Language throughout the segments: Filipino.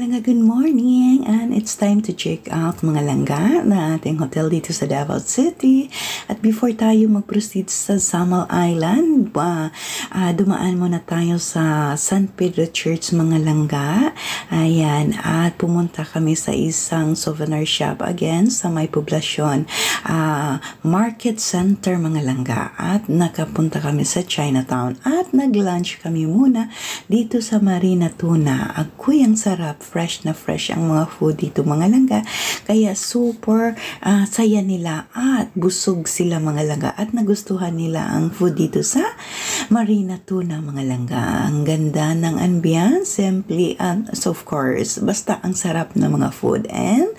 Good morning, and it's time to check out mga langga na ating hotel dito sa Davao City. At before tayo mag-proceed sa Samal Island, dumaan muna tayo sa San Pedro Church mga langga. Ayan, at pumunta kami sa isang souvenir shop again sa may poblasyon, Market Center mga langga. At nakapunta kami sa Chinatown at nag-lunch kami muna dito sa Marina Tuna. Agoy, ang sarap, fresh na fresh ang mga food dito mga langga, kaya super saya nila at busog sila mga langga at nagustuhan nila ang food dito sa Marina Tuna mga langga. Ang ganda ng ambience, simply and so of course, basta ang sarap na mga food. And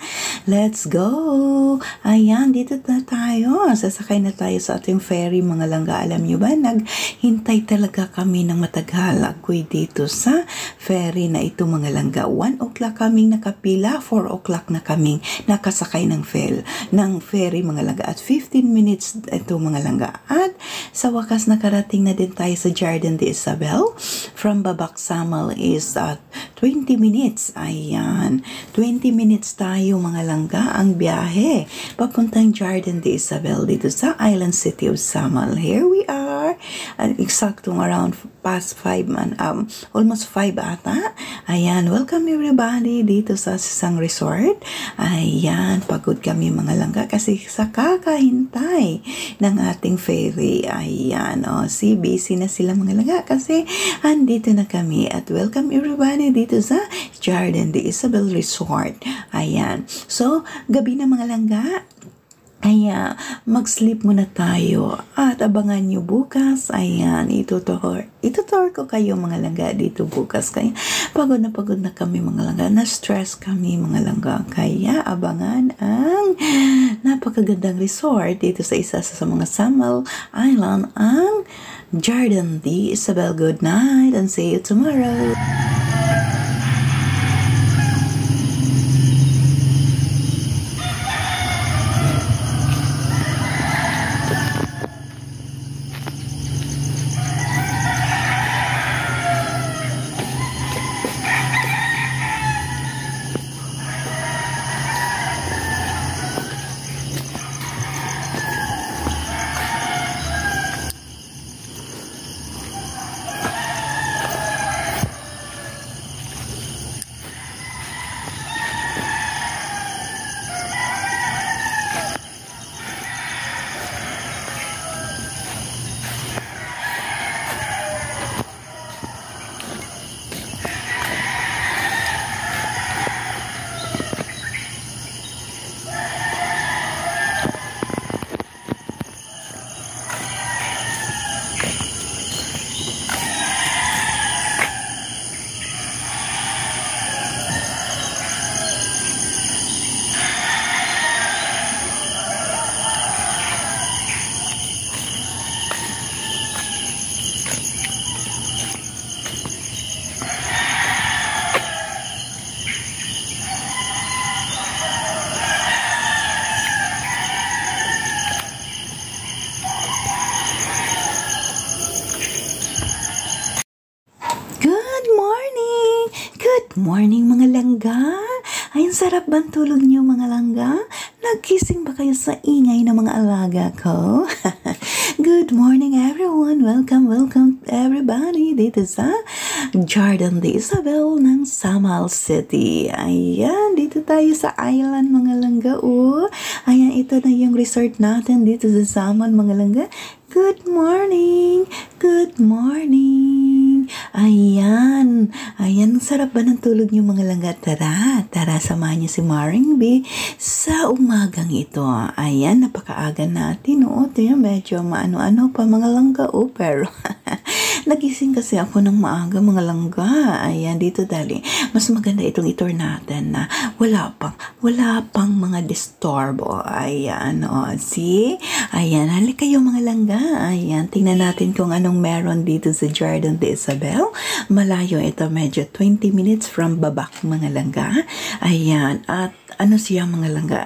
let's go! Ayan, dito na tayo, sasakay na tayo sa ating ferry mga langga. Alam nyo ba, naghintay talaga kami ng matagal agoy dito sa ferry na ito mga langga. 1 o'clock kaming nakapila, 4 o'clock na kaming nakasakay ng ferry mga langga, at 15 minutes ito mga langga. At sa wakas nakarating na din tayo sa Jardin de Isabel. From Babak Samal is 20 minutes. Ayan, 20 minutes tayo mga langga ang biyahe papuntang Jardin de Isabel dito sa Island City of Samal. Here we are, exactong around past 5 almost 5 ata. Ayan, welcome everybody dito sa isang resort. Ayan, pagod kami mga langga kasi sa kakahintay ng ating ferry. Ayan, see, busy na sila mga langga kasi andito na kami. At welcome everybody dito sa Jardin de Isabel Resort. Ayan, so gabi na mga langga. Ayan, mag-sleep muna tayo at abangan nyo bukas. Ayan, itutur ko kayo mga langga dito bukas. Kaya pagod na kami mga langga, na-stress kami mga langga. Kaya abangan ang napakagandang resort dito sa isa sa mga Samal Island, ang Jardin de Isabel. Good night and see you tomorrow. Morning mga langga. Ay, ang sarap ba ang tulog niyo mga langga? Nagising ba kayo sa ingay ng mga alaga ko? Good morning everyone. Welcome everybody dito sa Jardin de Isabel ng Samal City. Ayan, dito tayo sa island mga langga. Ayan, ito na yung resort natin dito sa Samal mga langga. Good morning! Good morning! Ayan, sarap ba ng tulog niyo mga langga? Tara, samahan niyo si Maring B sa umagang ito. Ayan, napakaaga natin. Medyo maano-ano pa mga langga. Pero nagising kasi ako ng maaga mga langga. Ayan, dito dali. Mas maganda itong itour natin na wala pang mga disturbo. Ayan, see? Ayan, halik kayo mga langga. Ayan, tingnan natin kung anong meron dito sa Jardin de Isabel. Malayo ito, medyo 20 minutes from Babak mga langga. Ayan, at ano siya mga langga,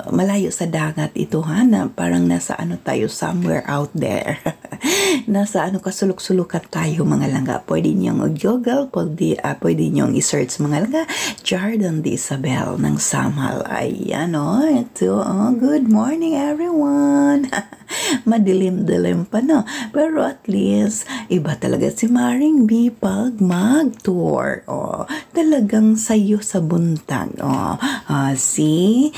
malayo sa dagat ito na parang nasa tayo somewhere out there. Nasa kasulok-sulok maghulukan tayo mga langga. Pwede niyong mag-google, pwede niyong i-search mga langga, Jardin de Isabel ng Samal. Ayan ito, good morning everyone. Madilim-dilim pa no, pero at least iba talaga si Maring B pag mag-tour. Talagang sayo sa buntag. See?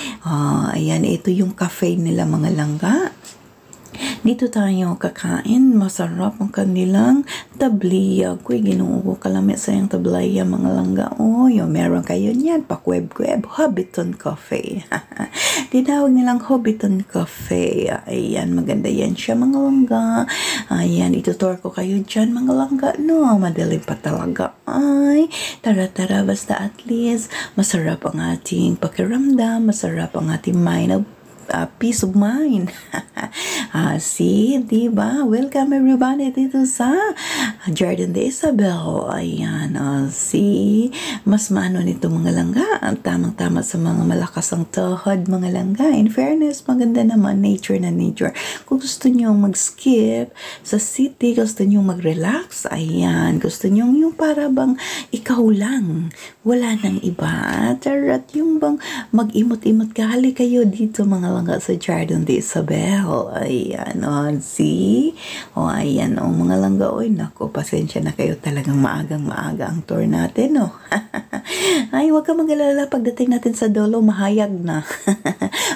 Ayan, ito yung cafe nila mga langga. Dito tayo kakain. Masarap ang kanilang tabliya. Kuy, ginuugo kalami sa yung tabliya mga langga. Meron kayo niyan. Pakweb-kweb. Hobbiton Cafe. Tinawag nilang Hobbiton Cafe. Ayan, maganda yan siya mga langga. Ayan, itutur ko kayo dyan mga langga. No, madaling pa talaga. Ay, tara-tara. Basta at least masarap ang ating pakiramdam. Masarap ang ating mind of peace of mind. See, diba? Welcome everybody dito sa Jardin de Isabel. Ayan, see, mas maano nito mga langga. Tamang-tama sa mga malakas ang tuhod mga langga. In fairness, maganda naman, nature na nature. Kung gusto nyo mag-skip sa city, gusto nyo mag-relax, ayan, gusto nyo yung para bang ikaw lang, wala nang iba. Tarat yung bang mag-imot-imot kahali kayo dito mga langga sa Jardin de Isabel. Ayan, see? Ayan, mga langga. Naku, pasensya na kayo, talagang maagang-maaga ang tour natin, Ay, huwag ka mag-alala, pagdating natin sa dulo, mahayag na.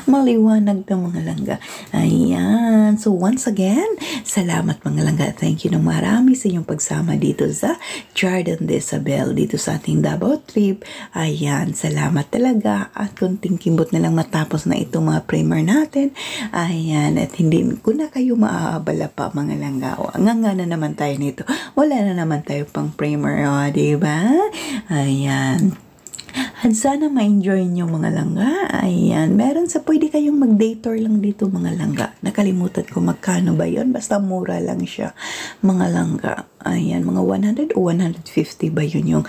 Maliwanag na mga langga. Ayan. So, once again, salamat mga langga. Thank you ng marami sa inyong pagsama dito sa Jardin de Isabel, dito sa ating Davao trip. Ayan, salamat talaga. At kunting kimbot na lang matapos na itong mga primer natin. Ayan, at hindi ko na kayo maaabala pa mga langga. Nga na naman tayo nito. Wala na naman tayo pang primer, diba? Ayan. At sana ma-enjoy nyo mga langga. Ayan. Meron sa pwede kayong mag-day tour lang dito mga langga. Nakalimutan ko magkano ba yun. Basta mura lang siya mga langga. Ayan. Mga 100 o 150 ba yun yung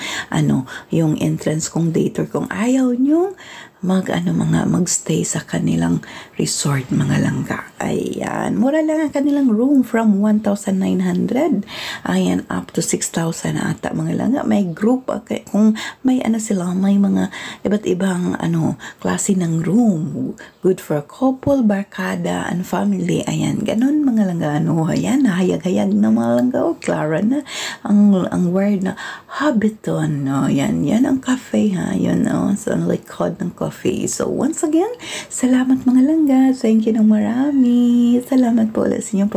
yung entrance kong day tour. Kung ayaw nyo magstay sa kanilang resort mga langga. Ayan. Mura lang ang kanilang room from 1,900. Ayan, up to 6,000 ata mga langga. May group. Okay. Kung may sila, may mga iba't ibang klase ng room. Good for couple, barkada, and family. Ayan, ganun mga langga. Ayan, hayag-hayag na mga langga. Clara na ang word na Hobbiton. Yan ang cafe ha. Yun, sa likod ng coffee. So, once again, salamat mga langga. Thank you ng marami. Salamat po ulit sa inyong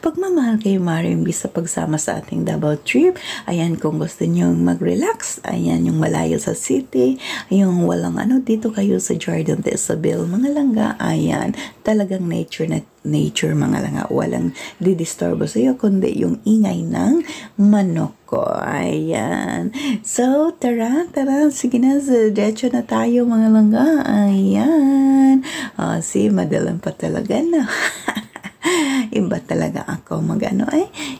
pagmamahal kay Marimbi sa pagsama sa ating Davao trip. Ayan, kung gusto nyo mag-relax, ayan, yung malayo sa city, yung walang dito kayo sa Jardin de Isabel, mga langga, ayan, talagang nature mga langga, walang didisturbo sa iyo, kundi yung ingay ng manok ko. Ayan. So, tara, sige na, diretso na tayo mga langga. Ayan. See, madalang pa talaga na. Iba talaga ako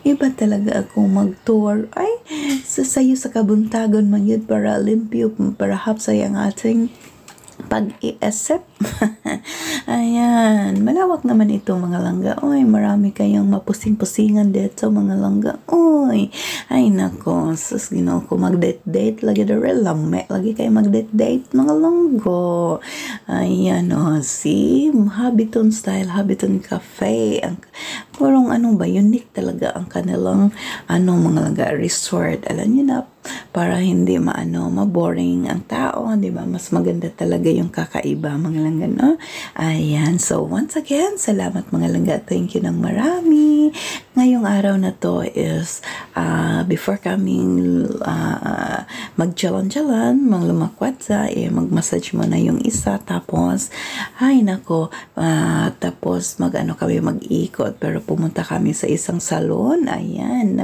iba talaga ako mag-tour. Sasayo sa kabuntagon man yun para limpyo, para hapsay ang ating pag-iisip. Ayan, malawak naman ito mga langga. Marami kayong mapusing-pusingan dito mga langga. Ay nako, sus Ginoo ko, mag-date lagi lame lagi kayo mag-date mga langgo. Ayan, see, Hobbiton style, Hobbiton Cafe. Parang ba, unique talaga ang kanilang mga langga resort. Alam niyo na, para hindi ma-boring ang tao, di ba? Mas maganda talaga yung kakaiba mga langga, no? Ayan, so once again, salamat mga langga. Thank you ng marami. Ngayong araw na to is before kaming mag-jalan-jalan, lumakwat mag-massage mo na yung isa, tapos tapos kami mag-ikot, pero pumunta kami sa isang salon. Ayan,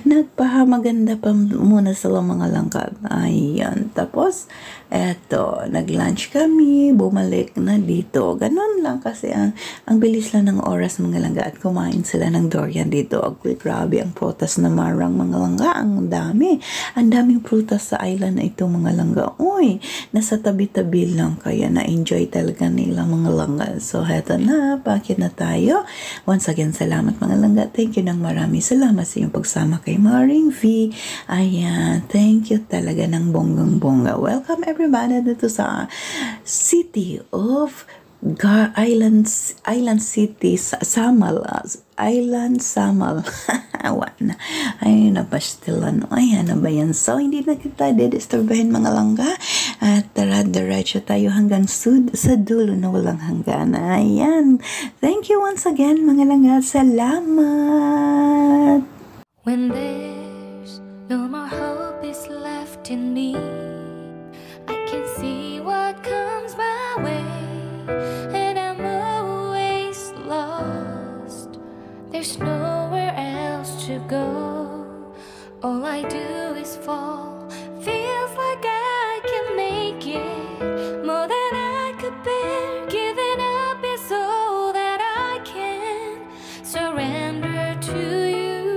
nagpamaganda pa muna sila mga langga. Ayan, tapos eto, nag-lunch kami, bumalik na dito. Ganon lang kasi ang bilis lang ng oras mga langga, at kumain sila ng Dorian dito. Okay, grabe ang prutas na marang mga langga. Ang dami. Ang daming prutas sa island na ito mga langga. Uy, nasa tabi-tabi lang kaya na-enjoy talaga nila mga langga. So, heto na. Bakit na tayo? Once again, salamat mga langga. Thank you ng marami. Salamat sa iyong pagsama kay Maring V. Ayan. Thank you talaga ng bonggang-bongga. Welcome everybody dito sa City of Island City Samal Island Samal awan ay napastilan ayan na ba yan so hindi na kita didisturbahin mga langga at tara diretso tayo hanggang sa dulo na walang hanggan ayan thank you once again mga langga salamat. When there's no more hope is left in me, I can see what comes my way, and I'm always lost. There's nowhere else to go. All I do is fall. Feels like I can make it more than I could bear. Giving up is all that I can surrender to you.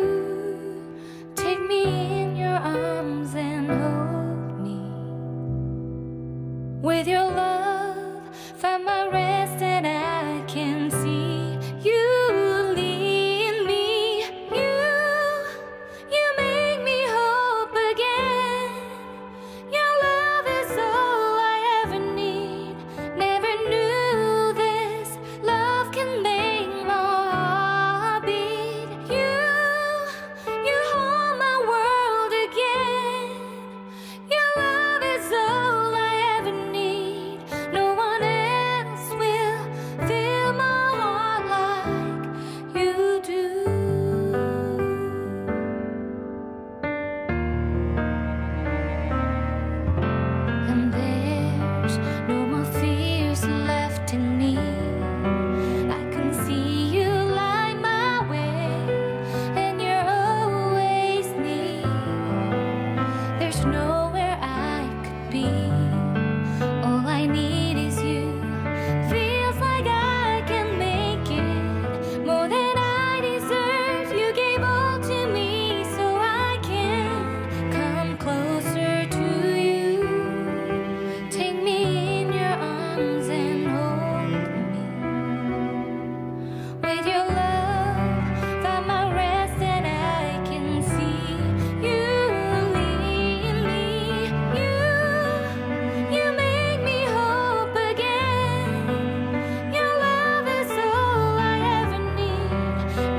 Take me in your arms and hold me. With your love, find my rest and I can see you lead me. You make me hope again. Your love is all I ever need. Never knew this love can make my heart beat. You hold my world again. Your love is all I ever need. No one else will fill my heart like you do. And there's no more fears left in me. I can see you light my way, and you're always near. There's nowhere I could be. All I need is you. Feels like I can make it more than I deserve. You gave all to me so I can come closer to you. Take me in your arms and hold me. With your love, find my rest and I can see you lead me. You make me hope again. Your love is all I ever need.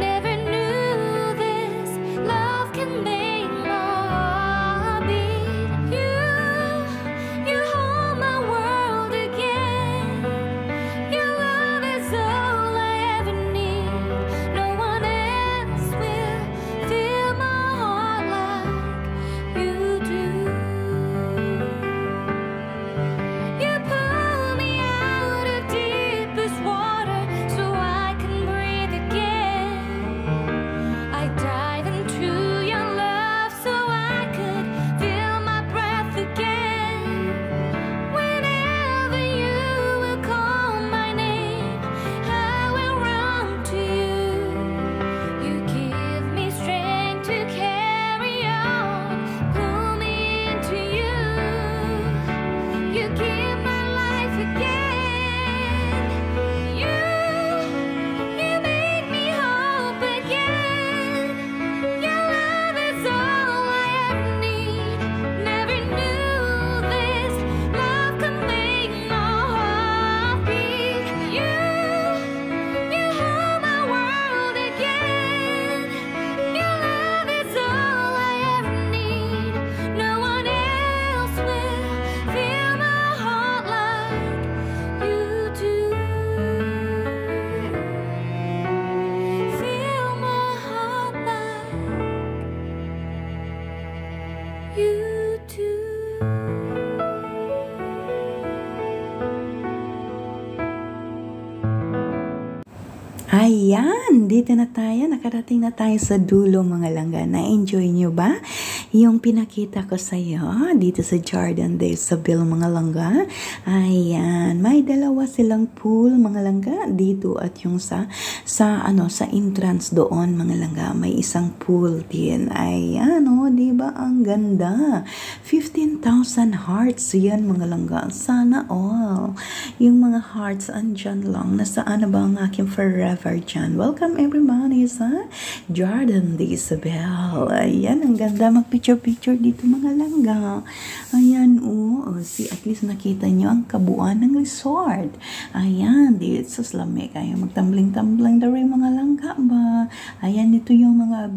Never knew this love can make my heart beat. You hold my world again. Your love is all I ever need. No one else will fill my heart like you do. You pull me out of deepest water so I can breathe again. I dive into your love so I could feel my breath again. Whenever you will call my name, I will run to you. You give me strength to carry on. Pull me into you. You give my life again. You make me hope again. Your love is all I ever need. Never knew this love could make my heart beat. You hold my world again. Your love is all I ever need. No one else will fill my heart like you do. Fill my heart like you do. Ayan, dito na tayo. Nakarating na tayo sa dulo mga langga. Na-enjoy nyo ba yung pinakita ko sa iyo dito sa Jardin de Isabel mga langga. Ayan, may dalawa silang pool mga langga dito at yung sa entrance doon mga langga may isang pool din. Ayan, di ba ang ganda? 15,000 hearts yan mga langga. Sana all. Yung mga hearts andyan lang. Nasaan na ba ang aking forever dyan? Welcome everybody sa Jardin de Isabel. Ayan, ang ganda mag-picture-picture dito mga langga. Ayan, at least nakita nyo ang kabuuan ng resort. Ayan, dito sa Slame kayo magtambling-tambling daw rin mga langga ba. Ayan, ito yung mga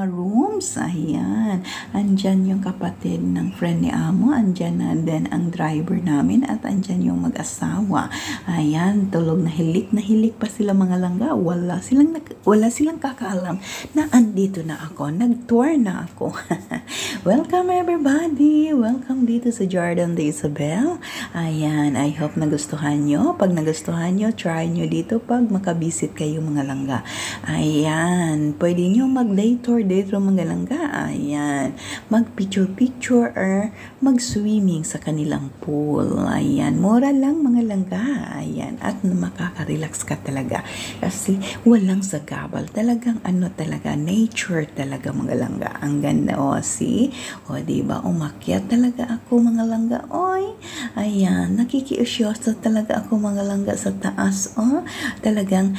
rooms. Ayan, andyan yung kapatid ng friend ni Amo. Andyan na din ang driver namin at andyan yung mag-asawa. Ayan, tulog na hilik pa sila mga langga. Wala silang kakaalam na andito na ako. Nag-tour na ako. Welcome everybody! Welcome dito sa Jardin de Isabel. Ayan, I hope nagustuhan nyo. Pag nagustuhan nyo, try nyo dito pag makabisit kayo mga langga. Ayan, pwede nyo mag-day tour dito mga langga. Ayan, mag-picture-picture or mag-swimming sa kanilang pool. Ayan, mura lang mga langga. Ayan, at makaka-relax ka talaga. Kasi walang sagabal. Talagang talaga, nature talaga mga langga. Ang ganda, see? Diba, umakyat talaga ako mga langga. Ayan, nakikiusyosa talaga ako mga langga sa taas. Talagang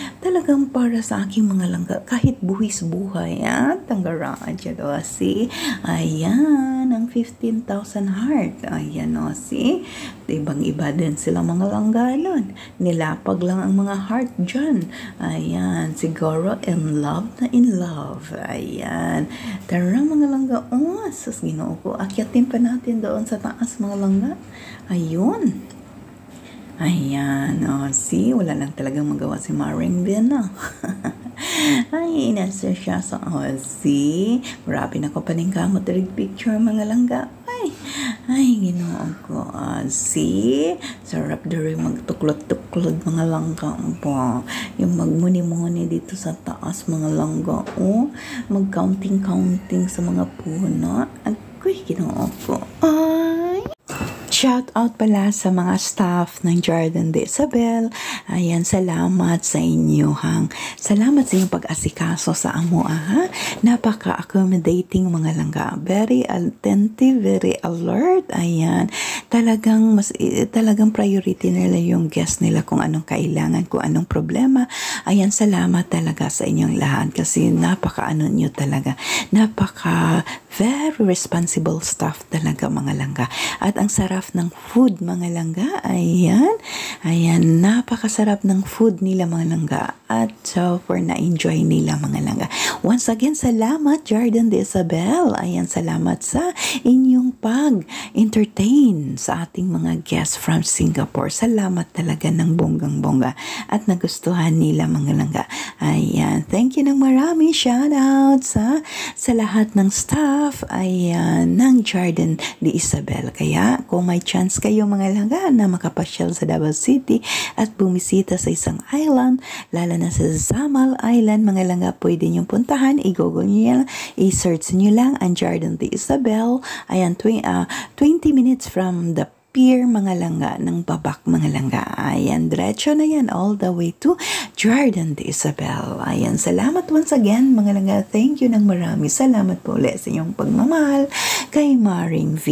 para sa aking mga langga. Kahit buwis buhay, tanggara dyan, see? Ayan, ang 15,000 heart. Ayan, see? Ibang iba din sila mga langga nun. Nilapag lang ang mga heart dyan. Ayan, siguro in love na in love. Ayan. Tara mga langga. Sus Ginoo ko. Akyatin pa natin doon sa taas mga langga. Ayun. Ayan. See, wala lang talagang magawa si Maring din, Ay, nasa siya sa see. Grabe na ko paningkamot picture mga langga. Ay, Ginoo ko. See? Sarap na rin magtuklod-tuklod mga langga po. Yung magmuni-muni dito sa taas mga langga. Mag-counting-counting sa mga puno. Agoy, Ginoo ko. Shout out pala sa mga staff ng Jardin de Isabel. Ayan, salamat sa inyo Salamat sa inyong pag-asikaso sa amo Napaka-accommodating mga langga. Very attentive, very alert. Ayan, talagang priority nila yung guest nila kung anong kailangan, kung anong problema. Ayan, salamat talaga sa inyong lahat kasi nyo talaga. Very responsible staff talaga mga langga. At ang sarap ng food mga langga. Ayan, napakasarap ng food nila mga langga. At so for na-enjoy nila mga langga. Once again, salamat Jardin de Isabel. Ayan, salamat sa inyong pag-entertain sa ating mga guests from Singapore. Salamat talaga ng bonggang-bongga. At nagustuhan nila mga langga. Ayan, thank you ng marami. Shout out sa lahat ng staff ng Jardin de Isabel. Kaya kung may chance kayo mga langga na makapasyal sa Davao City at bumisita sa isang island, lalo na sa Zamal Island mga langga, pwede niyong puntahan, i-google niyo yan, i-search niyo lang ang Jardin de Isabel. Ayan, 20 minutes from the pier mga langga ng Babak mga langga. Ayan, diretso na yan all the way to Jardin de Isabel. Ayan, salamat once again mga langga. Thank you ng marami. Salamat po ulit sa inyong pagmamahal kay Maring V.